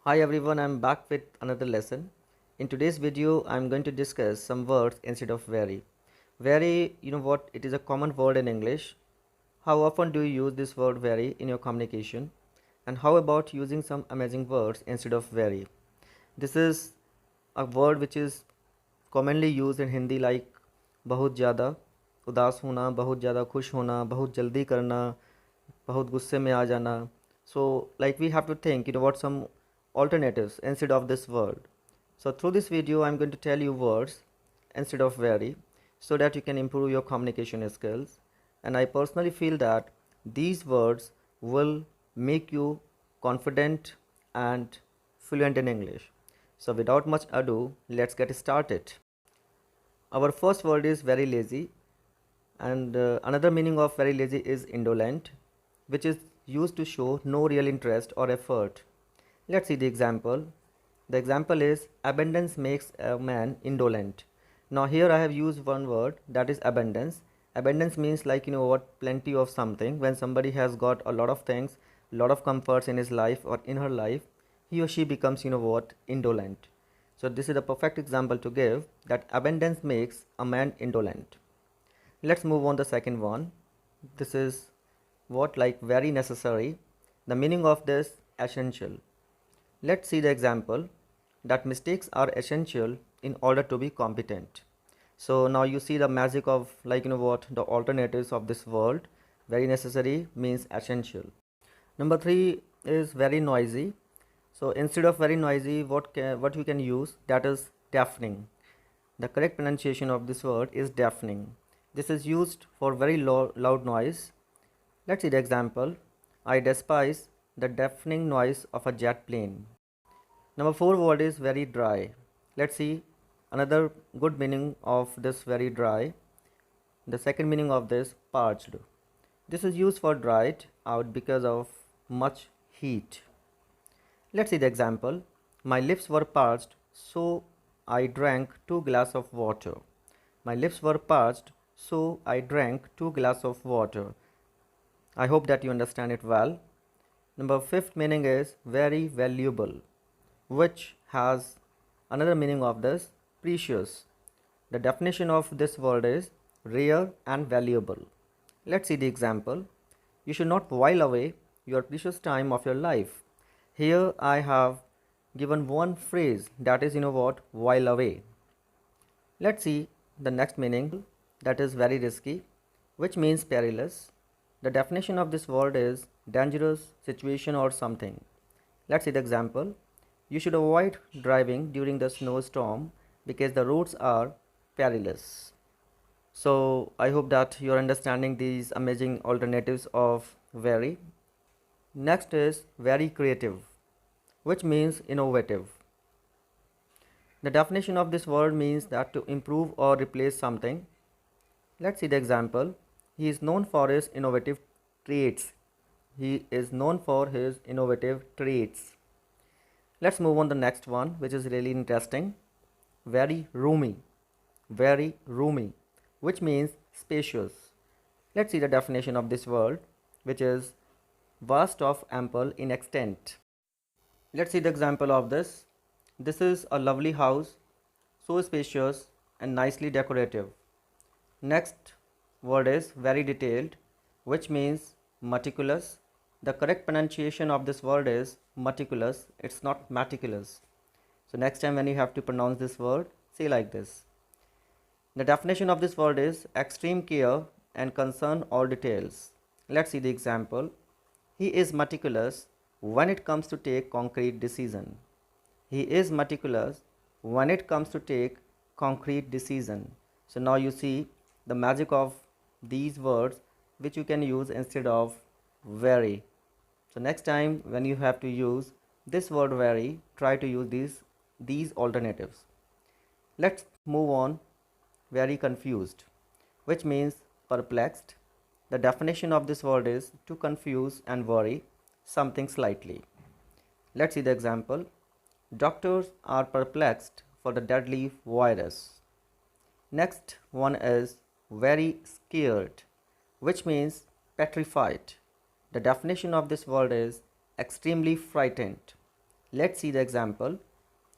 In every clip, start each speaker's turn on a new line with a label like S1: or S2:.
S1: Hi everyone, I'm back with another lesson. In today's video, I'm going to discuss some words instead of very. Very, you know what, it is a common word in English. How often do you use this word very in your communication? And how about using some amazing words instead of very? This is a word which is commonly used in Hindi like बहुत ज़्यादा उदास होना, बहुत ज़्यादा खुश होना, बहुत जल्दी करना, बहुत गुस्से में आ जाना. So like we have to think, what some alternatives instead of this word. So through this video, I'm going to tell you words instead of very so that you can improve your communication skills. And I personally feel that these words will make you confident and fluent in English. So without much ado, let's get started. Our first word is very lazy, and another meaning of very lazy is indolent, which is used to show no real interest or effort. Let's see the example. The example is abundance makes a man indolent. Now here I have used one word, that is abundance. Abundance means like plenty of something. When somebody has got a lot of things, a lot of comforts in his life or in her life, he or she becomes indolent. So this is a perfect example to give that abundance makes a man indolent. Let's move on the second one. This is what like very necessary. The meaning of this essential. Let's see the example that mistakes are essential in order to be competent. So now you see the magic of the alternatives of this word. Very necessary means essential. Number 3 is very noisy. So instead of very noisy, what you can use, that is deafening. The correct pronunciation of this word is deafening. This is used for very loud noise. Let's see the example. I despise the deafening noise of a jet plane. Number 4 word is very dry. Let's see another good meaning of this very dry. The second meaning of this parched. This is used for dried out because of much heat. Let's see the example. My lips were parched, so I drank 2 glasses of water. My lips were parched, so I drank 2 glasses of water. I hope that you understand it well. Number 5th meaning is very valuable, which has another meaning of this precious. The definition of this word is rare and valuable. Let's see the example. You should not while away your precious time of your life. Here I have given one phrase, that is while away. Let's see the next meaning, that is very risky, which means perilous. The definition of this word is dangerous situation or something. Let's see the example. You should avoid driving during the snowstorm because the roads are perilous. So I hope that you're understanding these amazing alternatives of very. Next is very creative, which means innovative. The definition of this word means that to improve or replace something. Let's see the example. He is known for his innovative traits. He is known for his innovative traits. Let's move on to the next one, which is really interesting. Very roomy. Very roomy, which means spacious. Let's see the definition of this word, which is vast of ample in extent. Let's see the example of this. This is a lovely house, so spacious and nicely decorative. Next word is very detailed, which means meticulous. The correct pronunciation of this word is meticulous. It's not meticulous. So next time when you have to pronounce this word, say like this. The definition of this word is extreme care and concern all details. Let's see the example. He is meticulous when it comes to take concrete decision. He is meticulous when it comes to take concrete decision. So now you see the magic of these words which you can use instead of very. So next time when you have to use this word very, try to use these alternatives. Let's move on. Very confused, which means perplexed. The definition of this word is to confuse and worry something slightly. Let's see the example. Doctors are perplexed for the deadly virus. Next one is very scared, which means petrified. The definition of this word is extremely frightened. Let's see the example.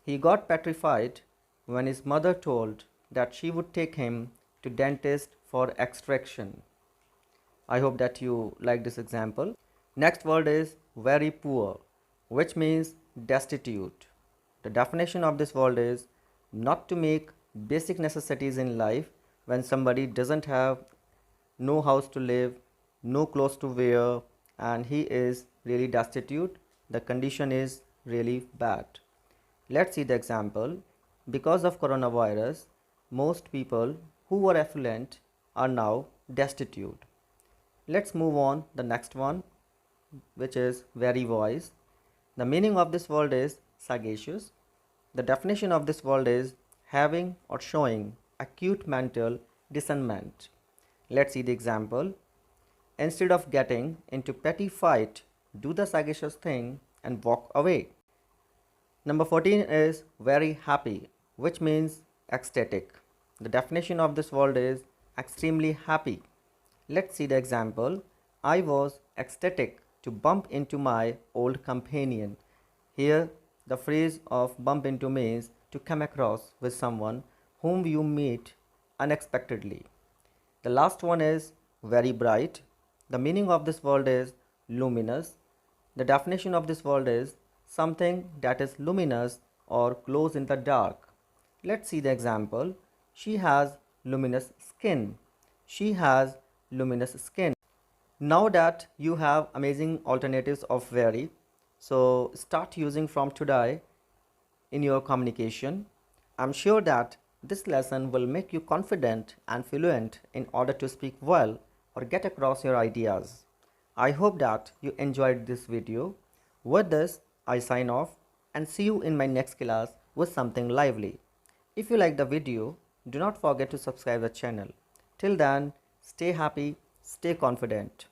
S1: He got petrified when his mother told that she would take him to dentist for extraction. I hope that you like this example. Next word is very poor, which means destitute. The definition of this word is not to make basic necessities in life when somebody doesn't have no house to live, no clothes to wear, and he is really destitute. The condition is really bad. Let's see the example. Because of coronavirus, most people who were affluent are now destitute. Let's move on the next one, which is very wise. The meaning of this word is sagacious. The definition of this word is having or showing acute mental discernment. Let's see the example. Instead of getting into petty fight, do the sagacious thing and walk away. Number 14 is very happy, which means ecstatic. The definition of this word is extremely happy. Let's see the example. I was ecstatic to bump into my old companion. Here, the phrase of bump into means to come across with someone whom you meet unexpectedly. The last one is very bright. The meaning of this word is luminous. The definition of this word is something that is luminous or glows in the dark. Let's see the example. She has luminous skin. She has luminous skin. Now that you have amazing alternatives of very, so start using from today in your communication. I'm sure that this lesson will make you confident and fluent in order to speak well or get across your ideas. I hope that you enjoyed this video. With this, I sign off and see you in my next class with something lively. If you like the video, do not forget to subscribe the channel. Till then, stay happy, stay confident.